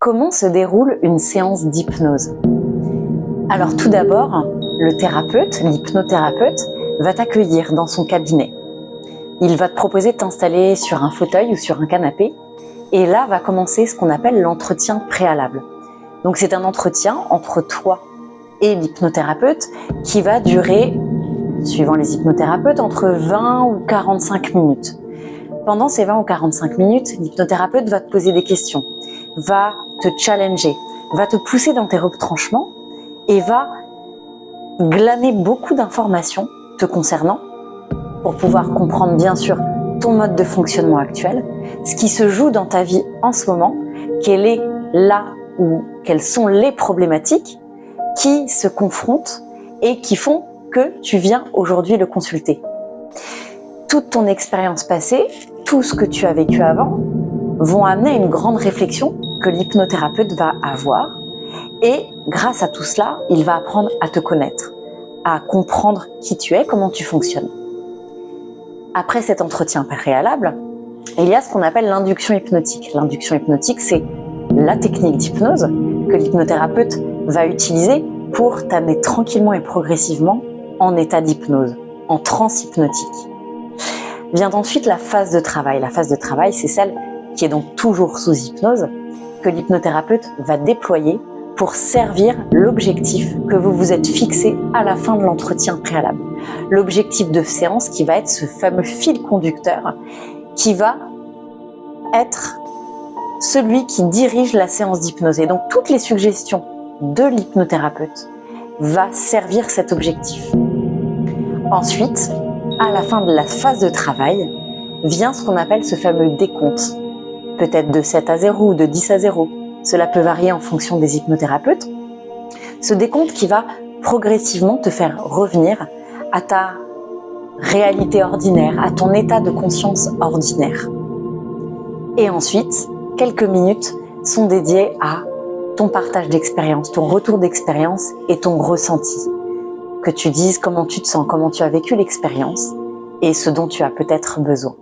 Comment se déroule une séance d'hypnose? Alors tout d'abord, le thérapeute, l'hypnothérapeute, va t'accueillir dans son cabinet. Il va te proposer de t'installer sur un fauteuil ou sur un canapé et là va commencer ce qu'on appelle l'entretien préalable. Donc c'est un entretien entre toi et l'hypnothérapeute qui va durer, suivant les hypnothérapeutes, entre 20 ou 45 minutes. Pendant ces 20 ou 45 minutes, l'hypnothérapeute va te poser des questions, va te challenger, va te pousser dans tes retranchements et va glaner beaucoup d'informations te concernant pour pouvoir comprendre bien sûr ton mode de fonctionnement actuel, ce qui se joue dans ta vie en ce moment, quelle est là ou quelles sont les problématiques qui se confrontent et qui font que tu viens aujourd'hui le consulter. Toute ton expérience passée, tout ce que tu as vécu avant, vont amener à une grande réflexion que l'hypnothérapeute va avoir et grâce à tout cela, il va apprendre à te connaître, à comprendre qui tu es, comment tu fonctionnes. Après cet entretien préalable, il y a ce qu'on appelle l'induction hypnotique. L'induction hypnotique, c'est la technique d'hypnose que l'hypnothérapeute va utiliser pour t'amener tranquillement et progressivement en état d'hypnose, en transe hypnotique. Vient ensuite la phase de travail. La phase de travail, c'est celle qui est donc toujours sous hypnose, que l'hypnothérapeute va déployer pour servir l'objectif que vous vous êtes fixé à la fin de l'entretien préalable. L'objectif de séance qui va être ce fameux fil conducteur qui va être celui qui dirige la séance d'hypnose. Et donc toutes les suggestions de l'hypnothérapeute va servir cet objectif. Ensuite, à la fin de la phase de travail, vient ce qu'on appelle ce fameux décompte. Peut-être de 7 à 0 ou de 10 à 0. Cela peut varier en fonction des hypnothérapeutes. Ce décompte qui va progressivement te faire revenir à ta réalité ordinaire, à ton état de conscience ordinaire. Et ensuite, quelques minutes sont dédiées à ton partage d'expérience, ton retour d'expérience et ton ressenti. Que tu dises comment tu te sens, comment tu as vécu l'expérience et ce dont tu as peut-être besoin.